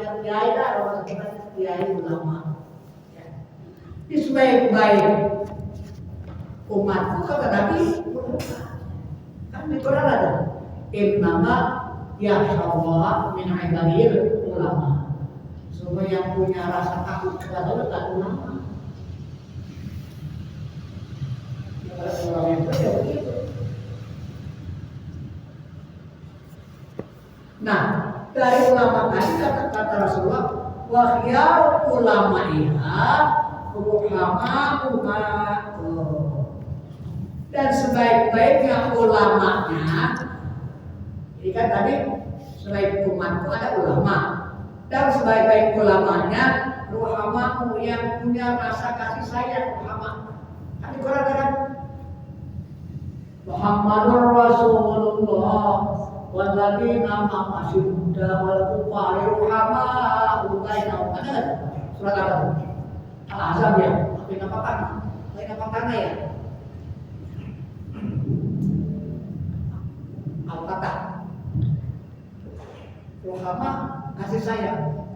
namanya kiai dah, orang kita kiai ulama. Ya. Di sebaik-baik umatku kata Nabi kan di Quran ada innama yakhshallah min ibadil ulama. Semua yang punya rasa takut kepada Allah ulama. Orang itu ya begitu. Nah, dari ulama tadi kata Rasulullah, wa khiyar ulama'iha ruhama'uha. Dan sebaik-baiknya ulamanya, ini kan tadi selain umatku ada ulama. Dan sebaik-baik ulamanya ruhama'u yang punya rasa kasih sayang ruhama. Kan di Quran kan Muhammadur Rasulullah walladzina ma'ahu asyidda wal kufari ruhama'u bainahum. Ada surat apa itu? Al-Ahzab ya. Tapi apa tanah ya? Al-Fatah. Ruhama kasih sayang.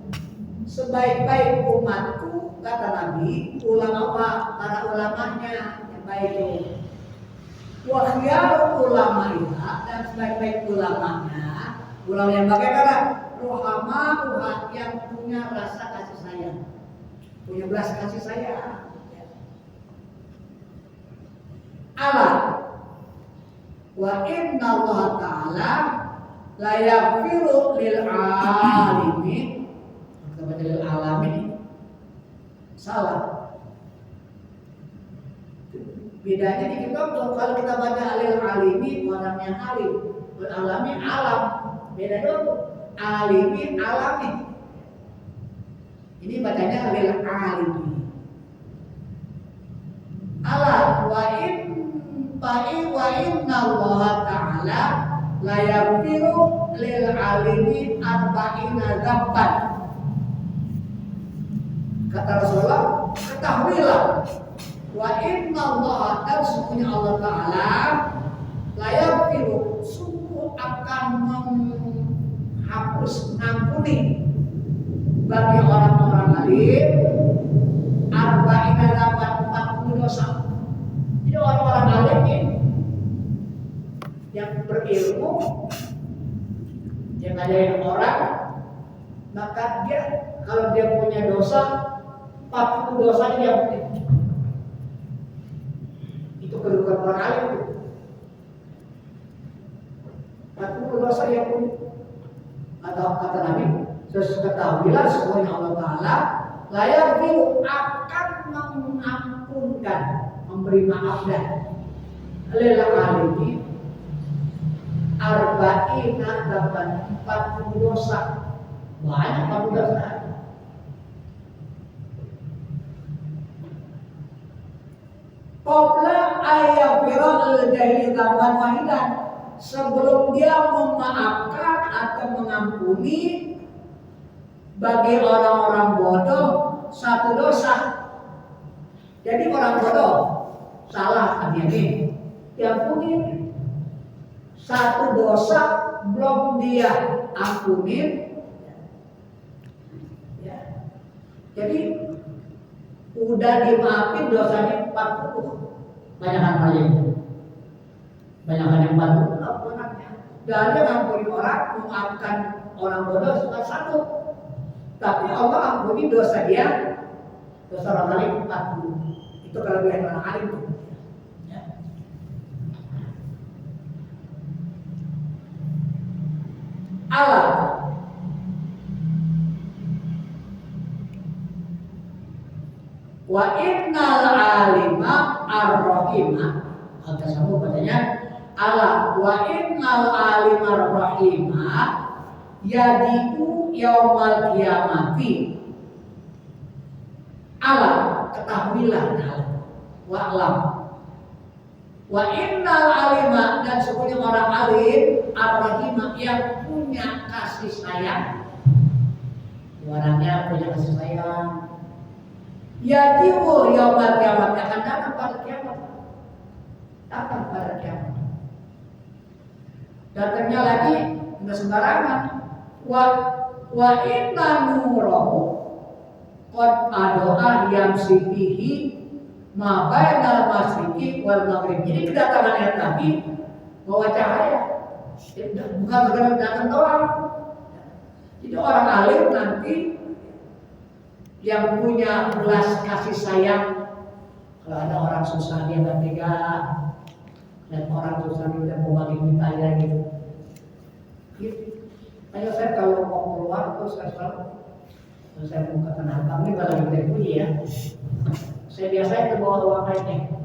Sebaik-baik umatku kata Nabi, ulama para ulamanya yang baik itu. Wa khiyarul ulama'ina dan sebaik-baik ulamanya, ulama yang bagaimana? Ruhama yang punya rasa kasih sayang, punya belas kasih sayang. Allah wa inna Allah ta'ala la yaghfiru lil alimin, kepada lil alamin salah. Bedanya di kita kalau kita baca alil alimi orang yang alim, alami alam. Beda dulu. Alimi alami. Ini bacanya alil alimi. Allah wa inna Allah ta'ala la yaghfiru lil alimi arba'ina dzamban. Kata Rasulullah, ketahuilah wa inna Allah dan sesungguhnya Allah Ta'ala la yaghfiru sungguh akan menghapus mengampuni bagi orang-orang alim arba'ina dzamban 40 dosa. Jadi orang-orang alim ini yang berilmu yang ngajarin orang, maka dia kalau dia punya dosa 40 dosa dia punya. Itu kedudukan orang alim itu. 40 dosa yang punya. Atau kata Nabi, ketahuilah semuanya Allah Ta'ala layak itu akan mengampunkan, memberi maaf dan lelak alimi arba'ina dapat 40 dosa. Banyak 40 dosa. Qabla ayyafira al-jahil dzamban wahidan, sebelum dia memaafkan atau mengampuni bagi orang-orang bodoh satu dosa. Jadi orang bodoh salah tadi ini, diampuni. Satu dosa belum dia ampunin, ya. Jadi udah dimaafin dosanya 40. Banyakan aja. Banyakan yang 40 banyaknya. Dan dia ngampunin orang, memaafkan orang bodoh cuma satu. Tapi Allah ampuni dosa dia, dosa orang lain 40. Itu kelebihan orang alim. Ya. Allah wa innal alima ar-rahima, atau sama katanya Allah wa innal alima ar-rahima yadiku yaumal kiamati. Allah ketahuilah wa alam wa innal alima dan sebenarnya orang alim ar-rahima yang punya kasih sayang, orangnya punya kasih sayang. Yadiku yaumal kiamat, akan datang pada kiamat. Datang pada kiamat. Datangnya lagi enggak sembarangan. Wa inna nurahu qad adoa yang sipihi ma bainal masyriqi wal maghrib. Jadi kedatangannya Nabi bawa cahaya, bukan sekedar datang doang. Jadi orang alim nanti yang punya belas kasih sayang, kalau ada orang susah dia nggak tega, dan orang susah dia udah mau bagi duit aja gitu. Ayo saya kalau mau keluar terus saya mau ke Tanah Abang ini kalau kita punya ya. Saya biasanya ke bawah uang lainnya.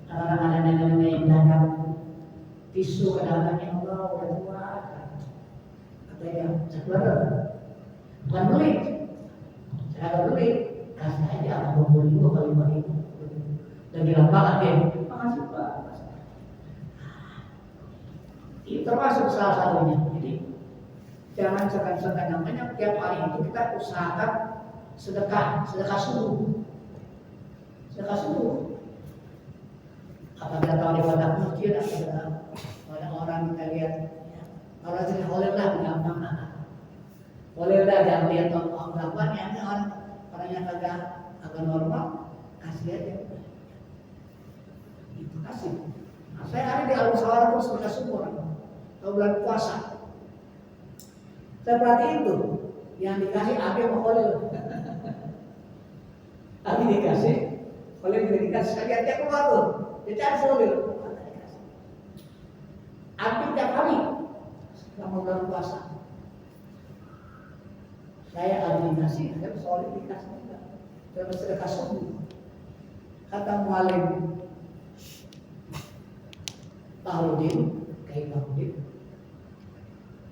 Kadang-kadang ada nenek-nenek yang dagang tisu kadang-kadang yang Allah udah tua. Katanya sekeluar, bukan beli. Saya agak beli, kasih aja 20.000 kali 5.000. Dan bilang banget deh, makasih Pak. Itu termasuk salah satunya. Jadi jangan segan-segan, namanya tiap hari itu kita usahakan sedekah subuh. Sedekah subuh. Apabila tahu di wadah masjid, ada orang kita lihat, orang sini olehlah gampang. Olehlah jangan lihat orang gampang, yang orang yang agak normal kasih aja. Itu kasih. Nah, saya hari di Al-Musawwarah terus sedekah subuh. Kalau bulan puasa. Saya perhatiin tuh, yang dikasih Abi sama Khalil. Abi dikasih, Khalil juga dikasih. Saya lihat keluar tuh, dia cari Khalil. Abi tiap hari selama bulan puasa. Saya Abi dikasih, saya Khalil dikasih juga. Dalam sedekah subuh. Kata mualim Tahludin, kayak Tahludin.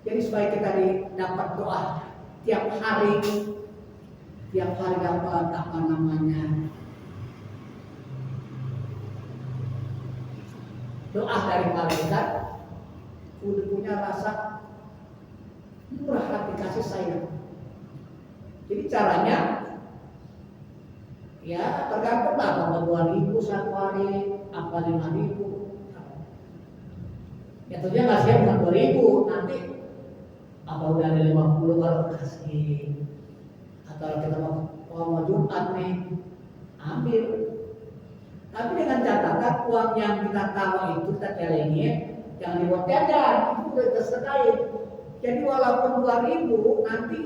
Jadi supaya kita dapat doa tiap hari dapat apa namanya doa dari malaikat, udah punya rasa murah hati kasih sayang. Jadi caranya ya tergantung lah, apa 2.000 satu hari, apa 5.000. Ya tentunya nggak siap bukan 2.000 nanti. Apa udah ada 50 kalau kasih, atau kita mau Jumat nih ambil. Tapi dengan catatan uang yang kita taruh itu kita celengin, jangan dibuat jajan, itu udah tersedai. Jadi walaupun 2.000 nanti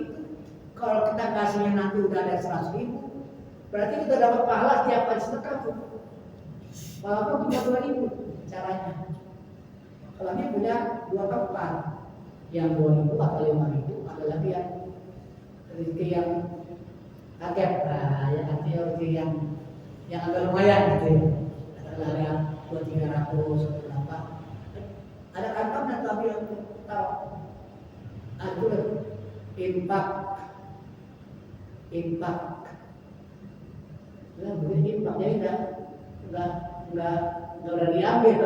kalau kita kasihnya nanti udah ada 100.000, berarti kita dapat pahala setiap kali sedekah tuh. Walaupun cuma 2.000 caranya. Kalau ini punya 2 tempat. Yang 2.000 atau 5.000, ada lagi yang rezeki yang kaget, ya artinya rezeki yang agak lumayan gitu ya. Ada 200-300 berapa. Ada kantongnya tapi yang tahu. Itu impak. Nah, begini impak jadi enggak udah diambil.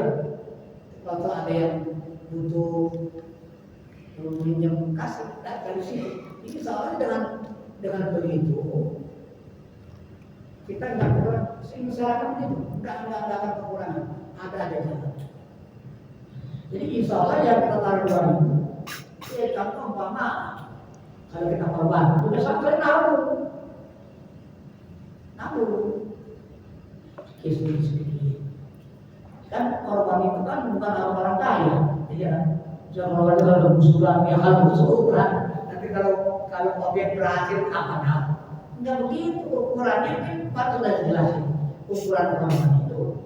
Kalau ada yang butuh meminjam kasih dari sini. Ini soalnya dengan begitu kita nggak kurang. Misalkan itu nggak akan kekurangan, ada aja jalan. Jadi insya Allah yang kita taruh 2.000, contoh umpama kalau kita korban, udah sampai nabung, sedikit. Kan korban itu kan bukan orang kaya, ya. Jangan orang kalau busuran, ya kalau busuran. Nanti kalau objek berhasil kapan? Enggak begitu ukurannya kan Pak sudah jelasin ukuran korban itu.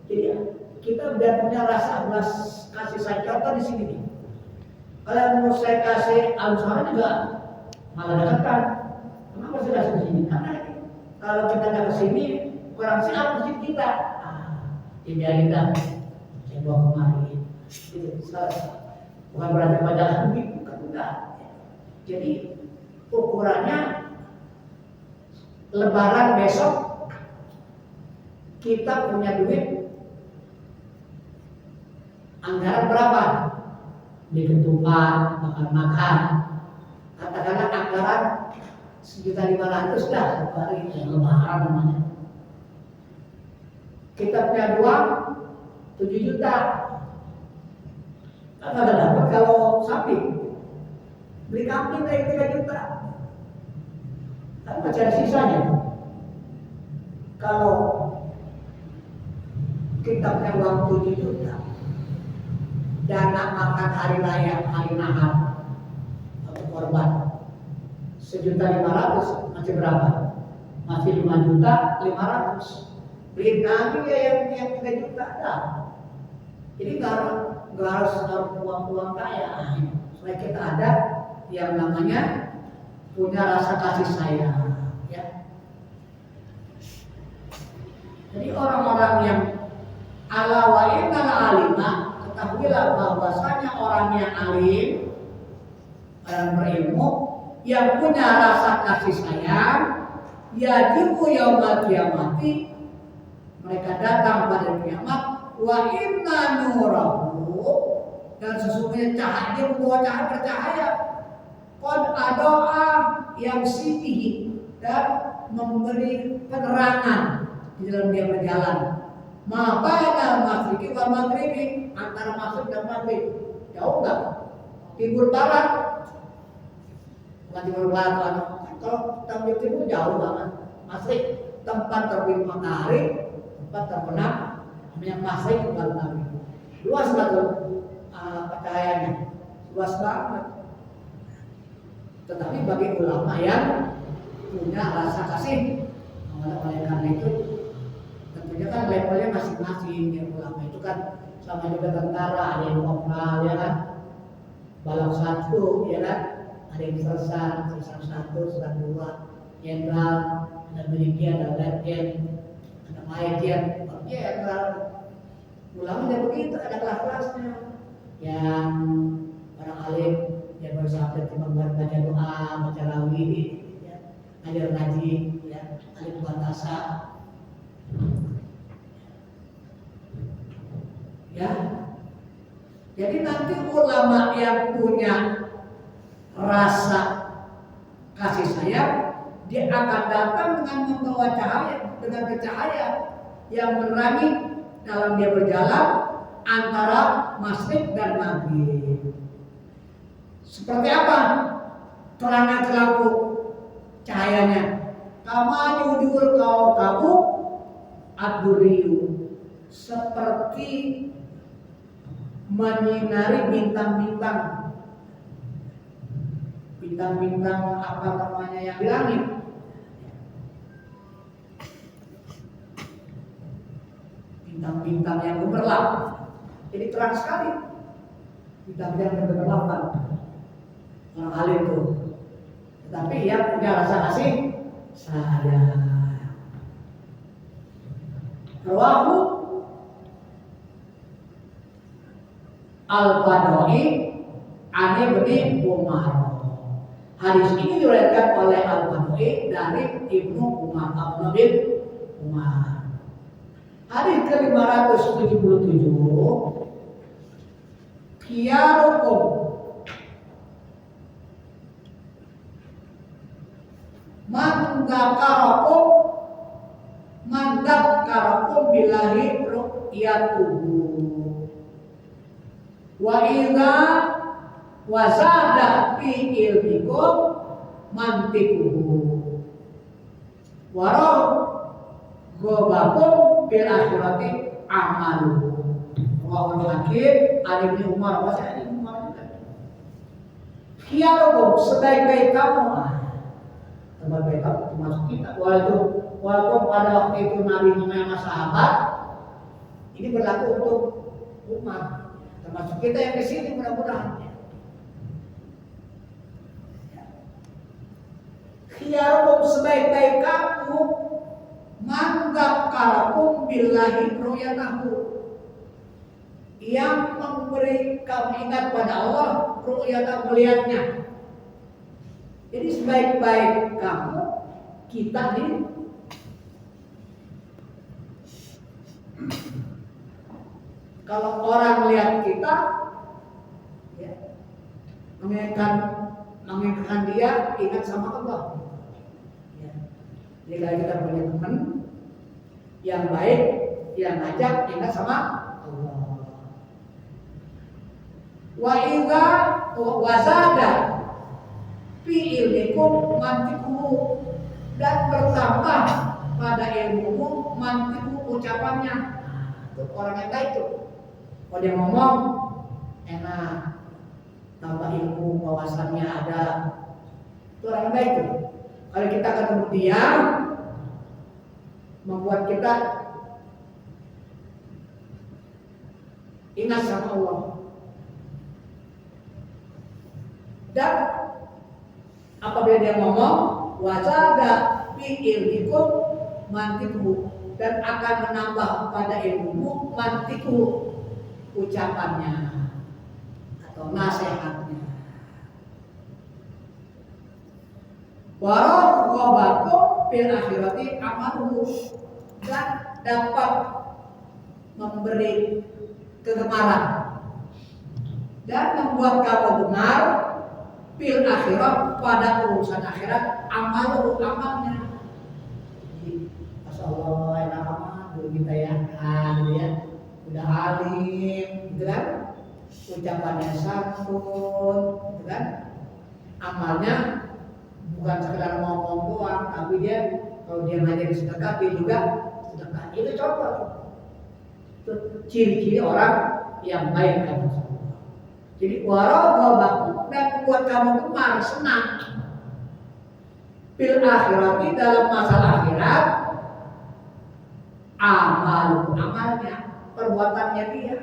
Jadi kita biar punya rasa belas kasih sayang. Contoh di sini nih. Kalau mau saya kasih Al-Musawwarah juga malah dekat. Kenapa saya kasih di sini? Karena kalau kita nggak ke sini kurang siap mesti kita. Dibiarin dah. Saya bawa kemari. Itu bukan berarti pajangan begitu, bukan enggak. Jadi ukurannya Lebaran besok kita punya duit anggaran berapa? Di ketupat, makan-makan. Katakanlah anggaran 1.500.000 dah satu hari, Lebaran namanya. Kita punya uang 7 juta. Kan ada dapat kalau sapi. beli kambing dari 3 juta. Kan masih ada sisanya. Kalau kita punya uang 7 juta, dana makan hari raya, hari nahar atau korban 1.500.000 masih berapa? Masih 5.500.000. Beli kambing ya yang 3 juta dah. Jadi nggak harus uang kaya. Supaya kita ada yang namanya punya rasa kasih sayang. Ya. Jadi orang-orang yang ala wa innal alima, ketahuilah bahwasanya orang yang alim, orang berilmu, yang punya rasa kasih sayang, yajibu yaumal qiyamati, mereka datang pada kiamat, wa inna nurahu, dan sesungguhnya cahaya membawa cahaya bercahaya, qad adoa yang sitihi, dan memberi penerangan di dalam dia berjalan. Ma bainal maghribi wal maghribi, antara maghrib dan maghrib. Jauh enggak? Timur barat. Bukan timur barat, kalau tahu timur jauh banget. Maghrib tempat terbit matahari, tempat terbenam namanya maghrib bukan maghrib. Luas banget cahayaannya. Luas banget. Tetapi bagi ulama yang punya rasa kasih, oleh karena itu tentunya kan levelnya masing-masing. Ya, ulama itu kan sama juga tentara, ada yang kopral ya kan, balok 1 ya kan, ada yang sersan 1, sersan 2, jenderal, ada militer, ada letjen, ada majen, jenderal. Ulama dia begitu, ada kelas-kelasnya. Yang orang alim yang bersahabat cuma baca doa, baca rawih, ya, ngajar ngaji, ya, alim batasa. Ya, jadi nanti ulama yang punya rasa kasih sayang, dia akan datang dengan membawa cahaya, dengan cahaya yang menerangi dalam dia berjalan antara maghrib dan maghrib. Seperti apa terangnya lampu cahayanya? Kama yudhul kau kamu ad-duriyu, seperti menyinari bintang-bintang. Bintang-bintang apa namanya yang di langit? Bintang-bintang yang gemerlap. Jadi terang sekali. Bintang-bintang yang gemerlapan. Orang alim itu. Tetapi yang punya rasa kasih sayang. Rawahu Al-Badawi Ani bin Umar. Hadis ini diriwayatkan oleh Al-Badawi dari Ibnu Umar, Abdullah bin Umar. Hadis ke-577, khiyarukum man dzakarakum billahi ru'yatuhu wa idza wazada fi ilmikum mantikuhu wa gobakum bil akhirati amalu. Wahul hakim Ali bin Umar, bahasa Ali bin Umar juga. Khiyarukum, sebaik-baik kamu, sebaik kamu termasuk kita. Walaupun pada waktu itu Nabi menyama sahabat, ini berlaku untuk umat, termasuk kita yang di sini mudah-mudahan. Khiyarukum, sebaik-baik kamu, man dzakarakum billahi ru'yatahu, yang memberi kamu ingat pada Allah ru'yatahu, melihatnya. Jadi sebaik-baik kamu, kita ini kalau orang melihat kita, ya, mengingatkan dia ingat sama Allah. Ya. Jika kita punya teman yang baik, yang ngajak ingat sama Allah. Wa idza wazada fi ilmikum mantiquhu, dan bertambah pada ilmumu mantiquhu ucapannya. Itu orang yang baik tuh. Kalau dia ngomong enak, tambah ilmu wawasannya ada, itu orang yang baik tuh. Kalau kita ketemu dia, membuat kita ingat sama Allah. Dan apabila dia ngomong wazada fi ilmikum mantiquhu, dan akan menambah pada ilmumu mantiquhu ucapannya atau nasihatnya. Waraghabakum fil akhirati amaluhu, dan dapat memberi kegemaran dan membuat kamu gemar fil akhirat, pada urusan akhirat, amalnya. Masya Allah, enak amat dulu kita ya, gitu ya, udah alim, gitu kan, ucapannya santun, gitu kan, amalnya bukan sekedar ngomong doang, tapi dia kalau dia ngajarin sedekah, dia juga sedekah. Itu contoh, itu ciri-ciri orang yang baik kan. Jadi waraghabakum, dan membuat kamu gemar, senang fil akhirati, dalam masalah akhirat, amalnya, perbuatannya dia.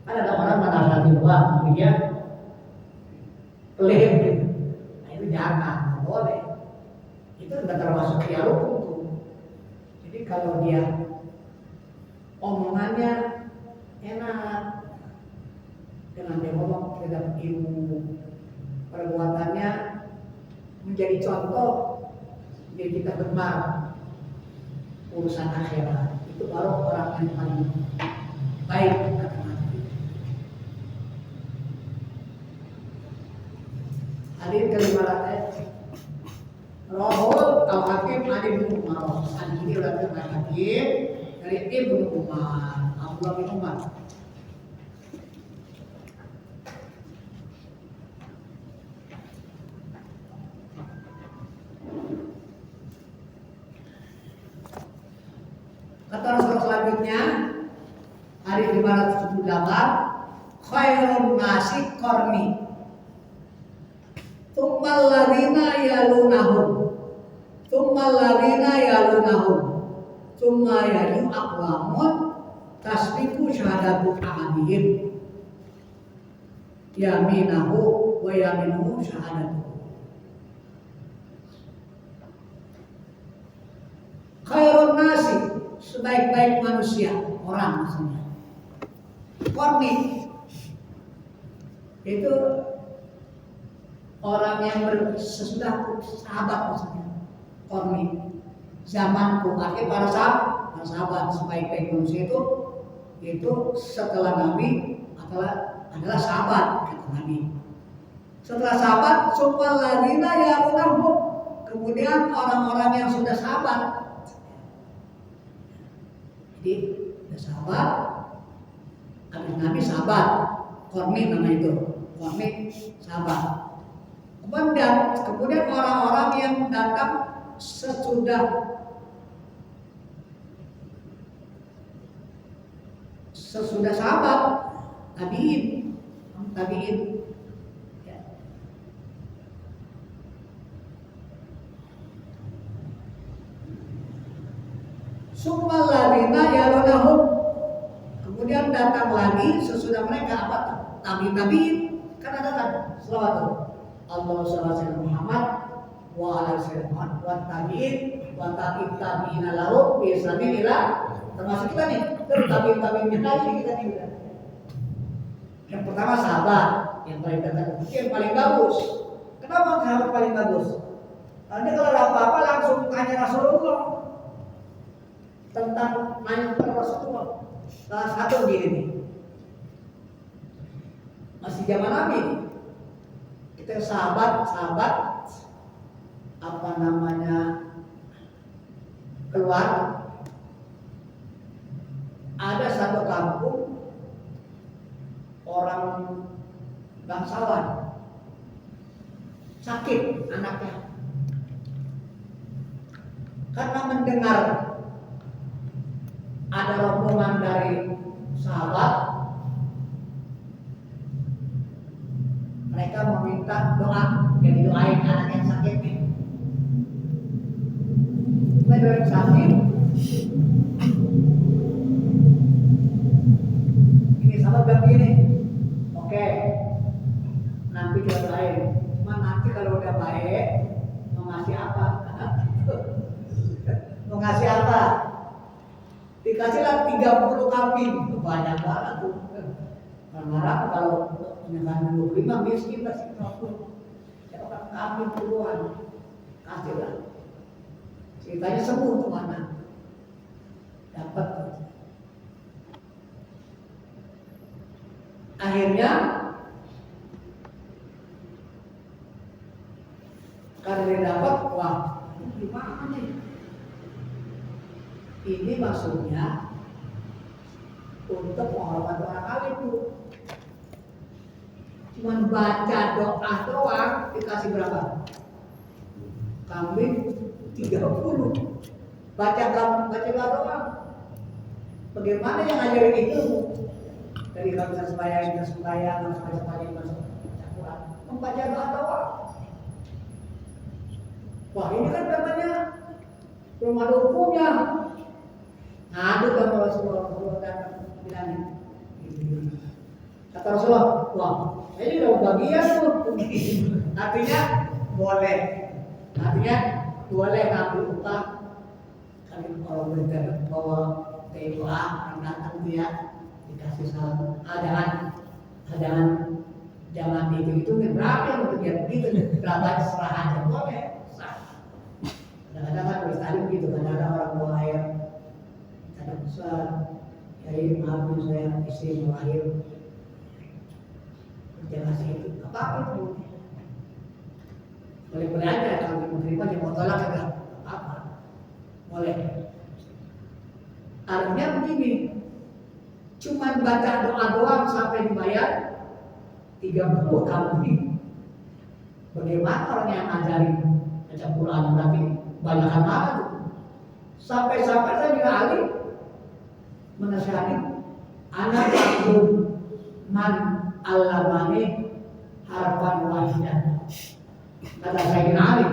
Kan ada orang menasihati doang, tapi dia pelit gitu. Nah itu jangan, nggak boleh. Itu sudah termasuk khiyarukum tuh. Jadi kalau dia omongannya enak, dengan dia ngomong terhadap ilmu, perbuatannya menjadi contoh, jadi kita gemar urusan akhirat, itu baru orang yang paling baik kata Nabi. Hadis ke-500, Rahul Al-Hakim Ali bin Umar. Hadis ini adalah Hakim dari Ibnu Umar, Abdullah bin Umar. Kata Rasul selanjutnya, hadis 578, khairun nasi qarni, tsummal ladzina yalunahum, tsumma yaju aqwamun tasbiqu syahadatu ahadihim yaminahu wa yaminuhu syahadatu. Khairun nasi, sebaik-baik manusia, orang maksudnya. Qarni itu orang yang sesudah sahabat maksudnya. Qarni, zamanku, artinya para sahabat, sebaik-baik manusia itu setelah Nabi adalah sahabat, kata Nabi. Setelah sahabat, tsummal ladzina yalunahum, kemudian orang-orang yang sudah sahabat. Jadi ada sahabat, habis Nabi sahabat, qarni nama itu, qarni sahabat. Kemudian orang-orang yang datang sesudah sahabat, tabiin. Ya. Tsummal ladzina yalunahum, kemudian datang lagi sesudah mereka apa? Tabiin. Kan ada kan selawat Allahumma shalli ala Muhammad wa ala sayyidina Muhammad wa tabiin wa tabi'ina lahu bi ihsanin ila, termasuk kita nih, tabiin lagi kita nih. Yang pertama sahabat, yang paling dekat, yang paling bagus. Kenapa sahabat paling bagus? Nanti kalau ada apa-apa langsung tanya Rasulullah tentang nanya kepada Rasulullah. Salah satu gini nih, masih zaman Nabi, kita sahabat apa namanya keluar, ada satu kampung orang bangsawan sakit anaknya. Karena mendengar ada rombongan dari sahabat, mereka meminta doa, jadi doain anak yang sakit nih. Mereka sakit, ini sahabat bilang gini, oke, nanti kita doain. Cuma nanti kalau udah baik, mau ngasih apa? Mau ngasih apa? Dikasihlah 30 kambing, banyak banget tuh. Karena kalau dengan 25 miskin pasti 40. Siapa kambing puluhan, kasihlah. Ceritanya sembuh tuh anak, dapat. Akhirnya karena dia dapat, wah, gimana nih? Ini maksudnya untuk menghormati orang alim tuh. Cuman baca doa doang dikasih berapa? Kambing 30. Baca doa. Bagaimana yang ngajarin itu? Dari kalau kita sembahyang, masuk Quran, membaca doa doang. Wah, ini kan namanya belum ada hukumnya. Ngadu sama Rasulullah bilang kata Rasulullah, wah, ini udah bagian tuh. Artinya boleh ngambil upah. Kalau berita bahwa TPA orang datang dia dikasih salam. Jangan itu berapa yang untuk dia begitu, berapa serah aja boleh. Kadang-kadang kan bersaling gitu, kadang-kadang orang bawa air kadang besar, jadi maafin saya istri melahir, jangan kasih itu, apa-apa itu, boleh-boleh aja kalau mau terima dia mau tolak juga, apa, boleh. Artinya begini, cuman baca doa doang sampai dibayar 30 kali. Bagaimana orang yang ngajarin baca Quran berarti banyakkan banget. Sampai-sampai saya juga ahli menasihati anak belum man allamani harfan wahidan. Kata saya ahli,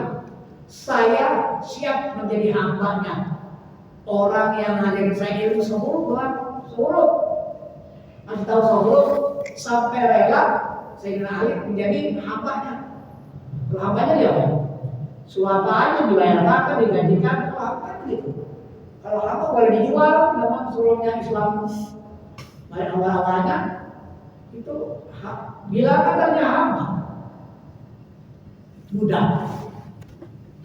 saya siap menjadi hambanya orang yang ngajarin saya ilmu seluruh masih tahu seluruh sampai rela saya ahli menjadi hambanya. Kalau hambanya dia suapanya dibayar makan, digajikan, itu apa gitu. Kalau hamba boleh dijual, memang sebelumnya Islam banyak awal-awalnya itu bila katanya hamba mudah.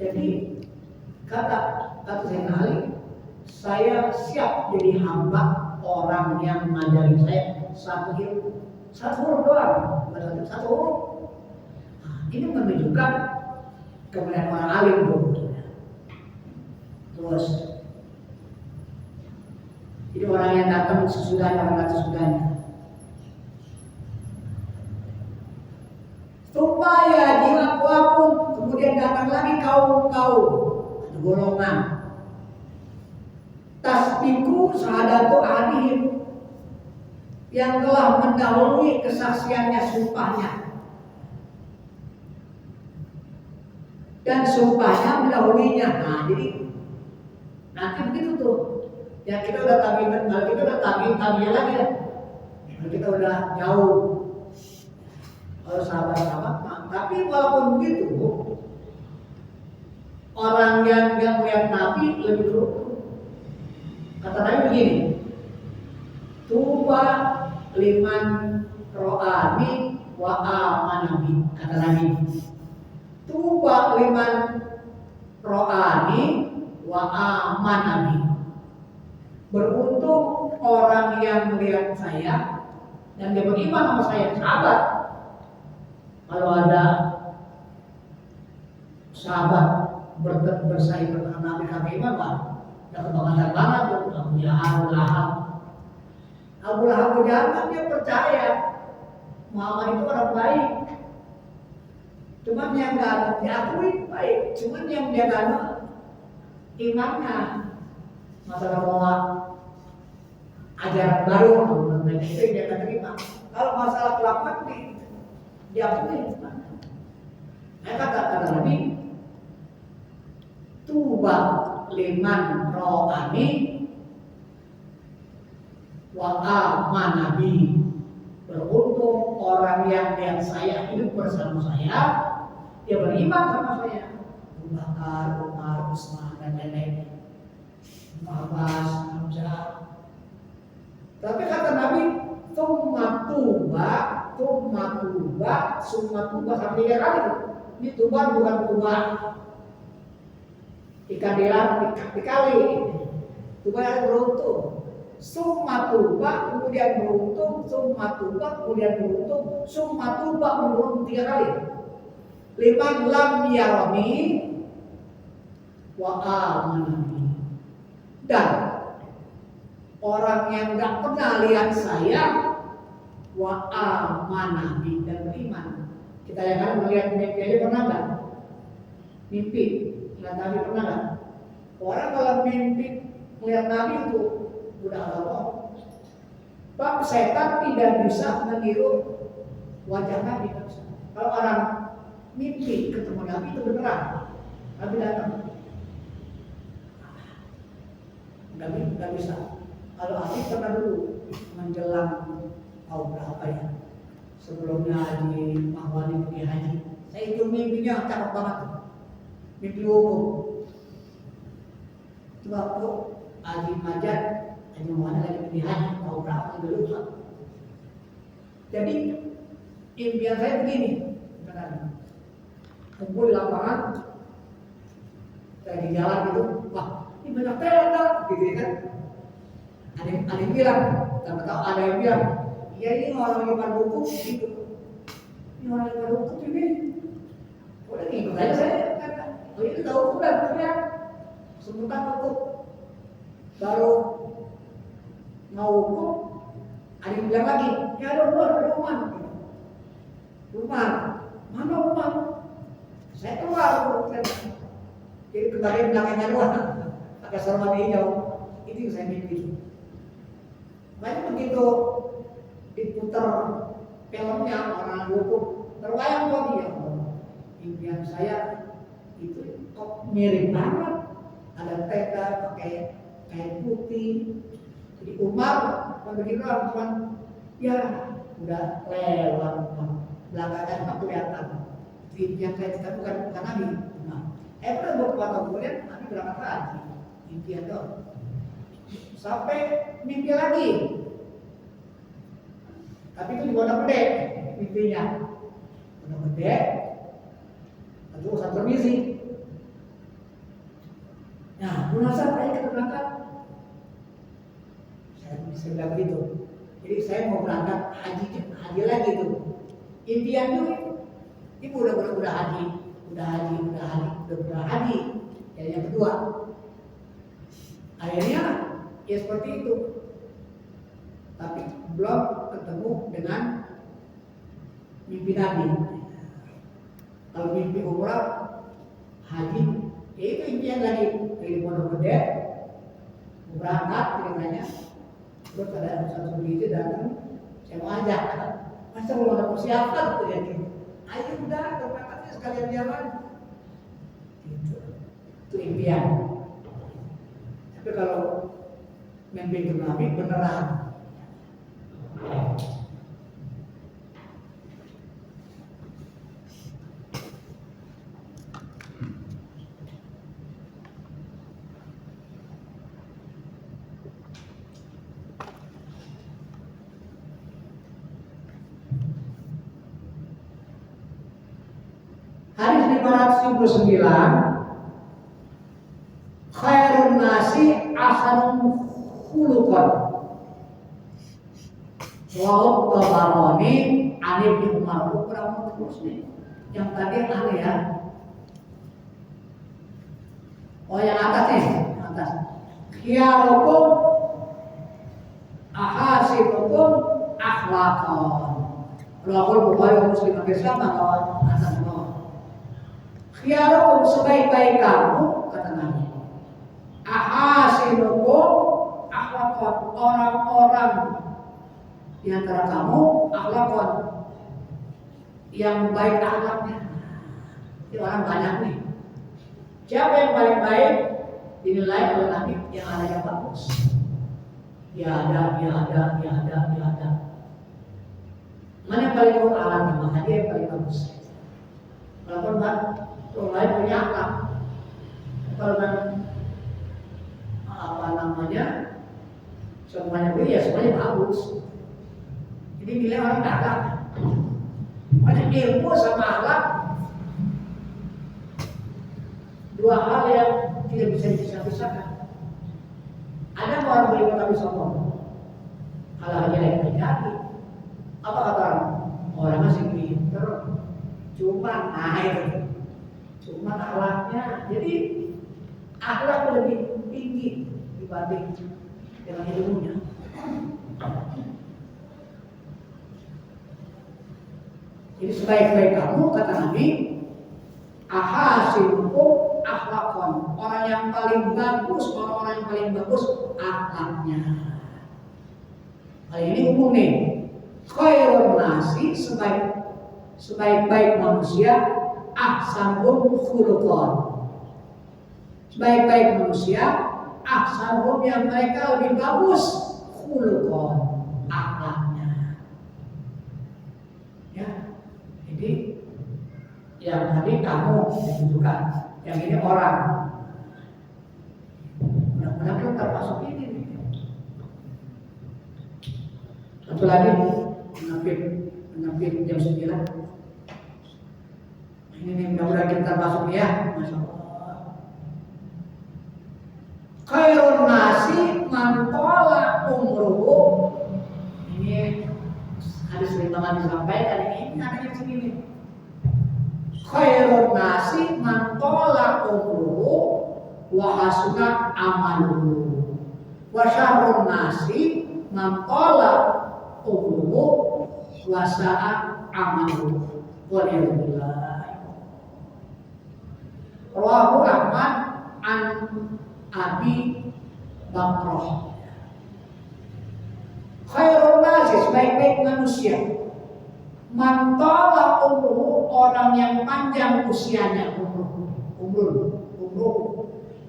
Jadi kata saya siap jadi hamba orang yang mengajari saya satu huruf doang, satu huruf. Nah, ini menunjukkan kemudian orang alim terus jadi orang yang datang sesudahnya orang sesudahnya supaya dilakukan kemudian datang lagi kaum atau golongan tasbiku syahadatu adihim yang telah mendahului kesaksiannya sumpahnya dan sumpahnya mendahulunya. Nah, jadi nanti begitu tuh. Ya kita udah tabiin lagi ya. Kalau kita udah jauh, kalau sahabat-sahabat, tapi walaupun begitu, orang yang nggak melihat Nabi lebih beruntung. Kata Nabi begini, tuba liman ro'ani wa amanabi. Kata Nabi, tuba liman ro'ani wa amanabi. Beruntung orang yang melihat saya dan dia beriman sama saya, sahabat. Kalau ada sahabat bersaing dengan Nabi kami iman, Pak, udah kebanggaan banget tuh. Abu Lahab kan dia percaya Muhammad itu orang baik. Cuman yang nggak diakui baik, cuman yang dia nggak imamnya masalah bahwa ajaran baru itu yang dia nggak terima. Kalau masalah kelakuan diakui. Nah kata Nabi, tuba liman ro'ani wa amanabi. Beruntung orang yang saya hidup bersama saya, dia beriman sama saya. Abu Bakar, Umar, Utsman dan lain-lain. Abbas, Hamzah. Tapi kata Nabi, summa tuba sampai 3 kali. Ini tuba bukan tuba ikan dikali. Tuba yang beruntung. Summa tuba kemudian beruntung, summa tuba kemudian beruntung, summa tuba beruntung 3 kali. Liman lam yarami wa amanani. Dan orang yang nggak pernah lihat saya wa amanani dan beriman. Kita yang kan melihat mimpi aja pernah nggak? Mimpi, lihat Nabi pernah nggak? Orang kalau mimpi melihat Nabi itu udah Allah. Bab setan tidak bisa meniru wajah Nabi. Kalau orang mimpi ketemu Nabi itu beneran, Nabi datang. Nggak bisa. Kalau Abi pernah dulu menjelang tahun berapa ya? Sebelumnya Haji Mahwani pergi haji, saya itu mimpinya cakep banget. Mimpi hukum. Itu waktu Haji Majid, Haji Mahwani lagi pergi haji, tahun berapa dulu. Jadi impian saya begini, benar. Kumpul di lapangan, saya di jalan gitu, wah ini banyak tenda, gitu kan? Ada yang bilang, nggak tahu ada yang bilang, iya ini orang yang pada hukum gitu. Ini orang yang pada hukum ini, udah ngikut aja saya kata, oh itu tahu hukum dan hukumnya, sebentar hukum, baru mau hukum, ada yang bilang lagi, ya ada Umar, mana Umar? Saya keluar, jadi kembali belakangnya doang, pakai sarung hijau, itu yang saya mimpi. Makanya begitu diputar filmnya orang hukum, terbayang kok dia, impian saya itu kok mirip banget, ada tenda pakai kain putih. Jadi Umar begitu cuman ya udah lewat, belakangnya nggak kelihatan. Impian saya itu bukan Nabi. Nah, beberapa tahun kemudian Nabi berangkat haji, impian dong. Sampai mimpi lagi, tapi itu di Pondok Gede mimpinya. Pondok Gede, itu urusan permisi. Nah, munasabah aja kita berangkat. Saya bisa bilang begitu. Jadi saya mau berangkat haji lagi tuh. Impian dulu ibu udah haji. Yang kedua, akhirnya ya seperti itu. Tapi belum ketemu dengan mimpi Nabi. Kalau mimpi umrah, haji, ya itu impian lagi. Dari Pondok Gede, berangkat ceritanya. Terus ada satu itu datang, saya mau ajak. Masa belum ada persiapan tuh ya gitu. Ayo udah, berangkatnya sekalian jalan. Gitu. Itu impian. Tapi kalau mimpi itu Nabi beneran. Hadis 579, khairun nasi ahsanun khuluqan. Wahab Tabarani Ani bin Umar. Kurang terus nih. Yang tadi aneh ya. Oh yang atas nih, atas. Khiyarukum ahasibukum akhlaqan. Rawahul Bukhari wa Muslim, sama kawan atas bawah. Khiyarukum sebaik-baik kamu, kata Nabi. Ahasinukum akhlakon, orang-orang di antara kamu akhlakon yang baik akhlaknya. Ini orang banyak nih. Siapa yang paling baik dinilai oleh Nabi? Yang ada yang bagus. Dia ada. Mana yang paling buruk akhlaknya? Maka dia yang paling bagus. Walaupun orang lain punya akhlak, kalau semuanya baik ya semuanya bagus. Jadi nilai orang akhlak. Banyak ilmu sama akhlak, dua hal yang tidak bisa dipisah-pisahkan. Ada orang berilmu tapi sombong, hal-hal yang terjadi. Apa kata orang? Orang masih pinter, cuma akhlaknya. Jadi akhlak lebih tinggi dibanding dengan ilmunya. Jadi sebaik-baik kamu, kata Nabi, ahasinukum akhlakon, orang yang paling bagus, orang-orang yang paling bagus akhlaknya. Hal ini umum nih. Khairun nasi, sebaik-baik manusia, ahsanuhum khuluqan. Sebaik-baik manusia, ahsanuhum yang mereka lebih bagus khuluqan, akhlaknya. Ya. Jadi yang tadi kamu ditunjukkan, yang ini orang. Mudah-mudahan kita termasuk ini nih. Satu lagi menapin jam 9. Ini nih mudah-mudahan kita termasuk ya. Masya Allah. Khairun nasi man tala umruhu. Ini hadis teman disampaikan ini ada yang segini. Khairun nasi man tala umruhu wa hasuna amaluhu. Wa syarrun nasi man tala umruhu wa sa'a amaluhu. Walhamdulillah. Rawahu Ahmad an Abi Bakrah. Khairun nasi, sebaik-baik manusia, man tala umruhu, orang yang panjang usianya. Umruh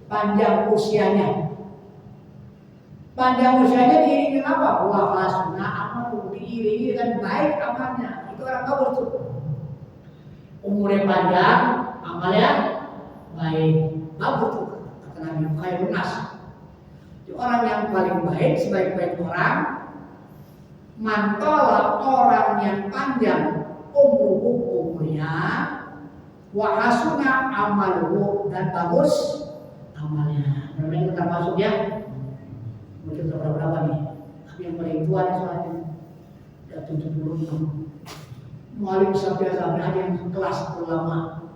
panjang usianya. Panjang usianya diiringi apa? Wa hasuna amalu, diiringi dengan baik amalnya. Itu orang bagus tuh. Umurnya panjang, amalnya baik, bagus tuh. Kata Nabi, khairun nas. Orang yang paling baik, sebaik-baik orang, mantola, orang yang panjang umurnya, wa hasuna amaluhu, dan bagus amalnya. Berarti kita masuk ya. Mungkin berapa nih? Tapi yang paling tua nih soalnya udah 70. Mualim sampai ada yang kelas ulama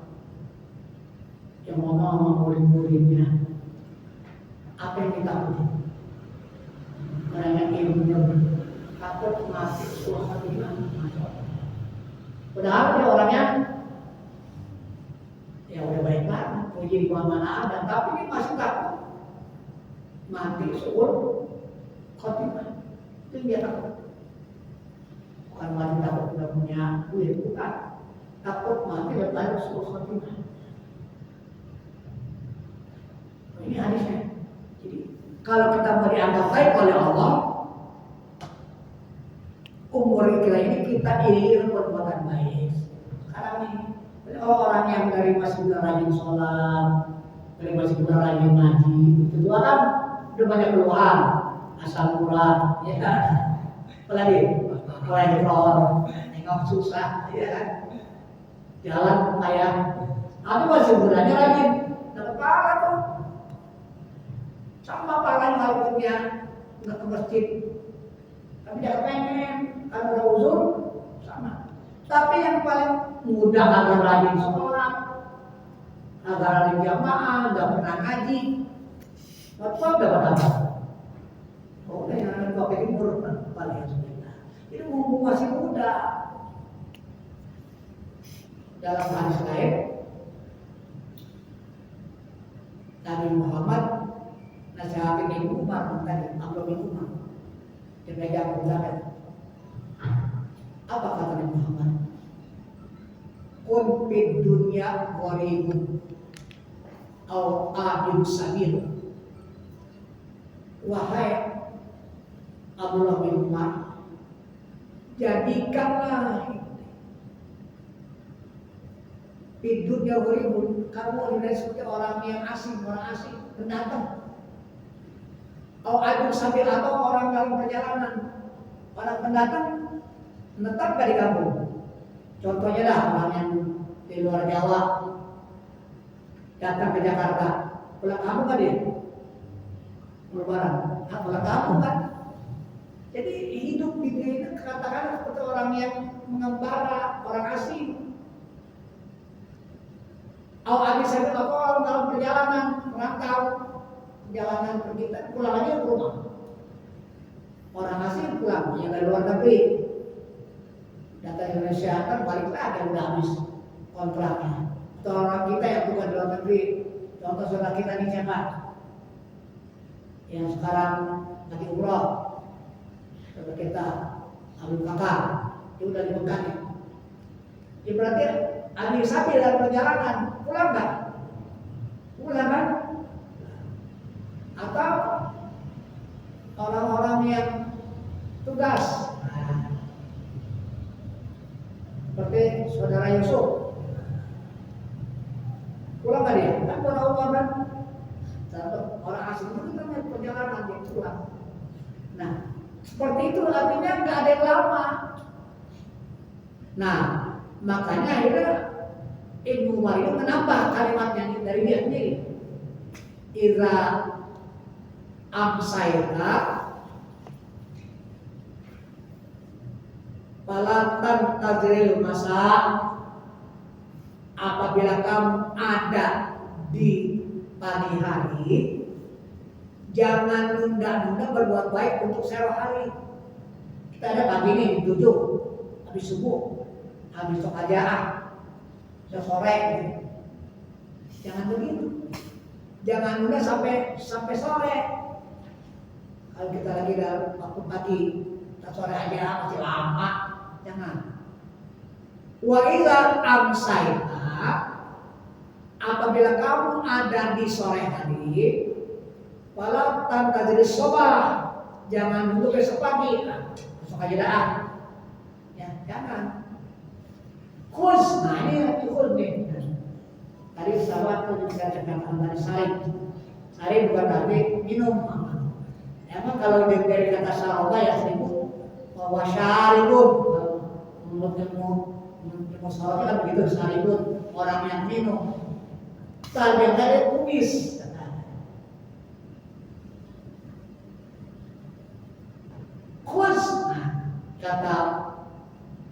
yang ngomong sama murid-muridnya, apa yang ditakuti? Mereka ilmunya takut mati suatu iman. Padahal dia orangnya ya udah baik banget, puji mana ada, tapi dia masih takut mati suul khotimah. Itu dia takut. Bukan mati takut tidak punya duit, bukan. Takut mati lepas suul khotimah. Ini hadisnya. Jadi kalau kita mau dianggap baik oleh Allah, umur kita ini kita iringi perbuatan baik. Sekarang nih orang yang dari masih muda rajin sholat, dari masih muda rajin ngaji, itu juga kan udah banyak keluhan, asal murah, ya kan? Apalagi kolektor, nengok susah, ya kan? Jalan kayak, tapi masih mudanya rajin, dapat pahala tuh. Sama pahalanya kalau punya nggak ke masjid, tapi dia kepengen kalau udah uzur sama. Tapi yang paling mudah agar rajin sholat, agar rajin jamaah, nggak pernah ngaji, betul dapat apa? Oh, udah yang ada pakai timur paling sebenarnya. Ini mumpung masih muda. Dalam hadis lain, Muhammad nasihatin Ibnu Umar tadi, Abdullah bin Umar. Dia pegang belakang. Apa kata Nabi Muhammad? Kun fid dunya gharibun au abin sabil. Wahai Abdullah bin Umar, jadikanlah di dunia gharibun, kamu dinilai seperti orang yang asing, pendatang. Atau abin sabil, atau orang dalam perjalanan, orang pendatang menetap di kampung. Contohnya dah orang yang di luar Jawa datang ke Jakarta, pulang kampung kan dia? Lebaran, pulang kampung kan? Jadi hidup di dunia ini katakan seperti orang yang mengembara, orang asing. Habis itu atau orang dalam perjalanan, merantau, perjalanan pergi, pulang aja ke rumah. Orang asing pulang, yang dari luar negeri. Data Indonesia kan balik lagi udah habis kontraknya. Atau orang kita yang bukan di luar negeri, contoh saudara kita di siapa? Yang sekarang lagi umroh, saudara kita Abdul Kakak, dia udah di Mekah ya. Jadi berarti ambil sapi dalam perjalanan, pulang nggak? Pulang kan? Atau orang-orang yang tugas, seperti saudara Yusuf, pulang nggak dia? Kan pulang umroh kan? Orang asing itu kan perjalanan dia pulang. Nah, seperti itu artinya nggak ada yang lama. Nah, makanya akhirnya Ibnu Umar itu menambah kalimatnya dari dia sendiri. Iza amsayta falatan tajril masa, apabila kamu ada di pagi hari, jangan nunda-nunda berbuat baik untuk sore hari. Kita ada pagi ini 7 habis subuh, habis sokajaan, sore gitu. Jangan begitu. Jangan nunda sampai sore. Kalau kita lagi dalam waktu pagi, kita sore aja masih lama. Jangan. Wa idza amsayta, apabila kamu ada di sore hari, walau tanpa jadi sobah, jangan dulu besok pagi, besok aja dah. Ya, jangan. Khus, nah ini khus nih. Tadi sahabat tuh dikatakan dari sari bukan berarti minum. Emang kalau dari kata sahabat ya seribu wasyaribun, menurut ilmu sahabat kan begitu, saribun orang yang minum. Tadi yang tadi kumis. Khus, kata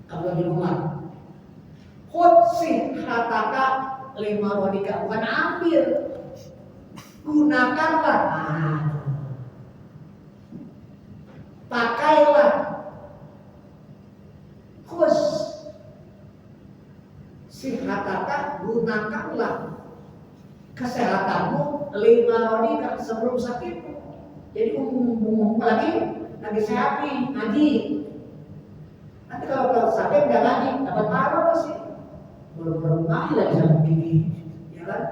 Abdullah bin Umar, khudsi hataka lima wadika, bukan ambil, gunakanlah, pakailah, khus sihataka, gunakanlah kesehatanmu lima wadika sebelum sakitmu. Jadi umum lagi sehat nih, ngaji. Nanti kalau sakit nggak ngaji, dapat pahala pasti. Belum ngaji lagi sama gigi, ya kan?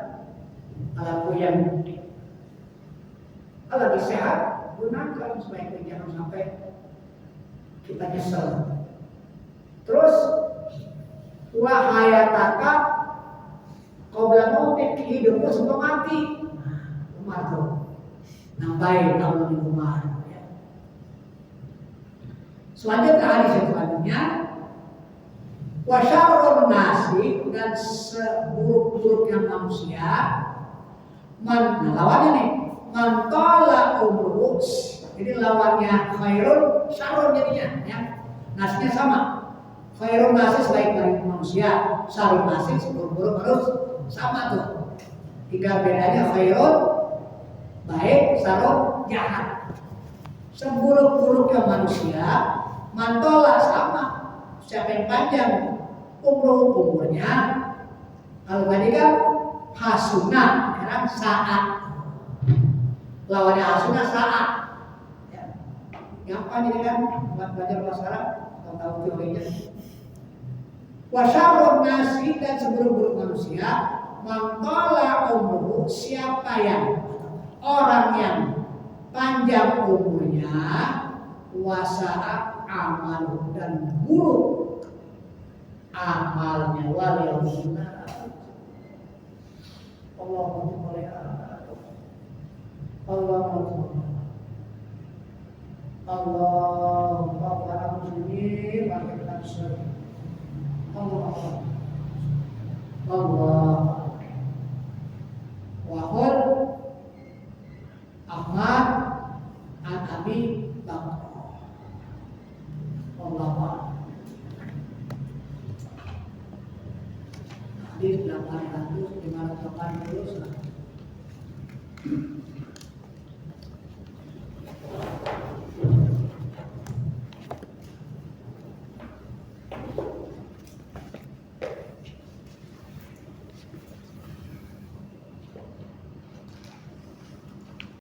Kalau yang lagi sehat, gunakan supaya jangan sampai kita nyesel. Terus wahayataka qabla mautik, hidupmu sebelum mati. Umar tuh nambahin Abdullah bin Umar. Selanjutnya hadis yang selanjutnya, wa syarrun nasi, dan seburuk-buruknya manusia, lawannya nih, man tala umruhu, ini lawannya khairun, syarrun jadinya, ya. Nasinya sama. Khairun nasi sebaik-baik manusia, syarrun nasi seburuk-buruk manusia, sama tuh. Tiga bedanya khairun baik, syarrun jahat. Seburuk-buruknya manusia, mantola sama, siapa yang panjang umurnya. Kalau tadi kan hasuna, sekarang saat. lawannya asuna saat. Ya. Ngapa ini kan buat belajar masalah tahu teorinya. Wasyarun nasi dan seburuk-buruk manusia mangkala umur siapa yang orang yang panjang umurnya wasa'a amal dan buruk amalnya waliyahullah. Allah para muslimin wa Allah wahul Ahmad an Abi Bakar Allah hadis 880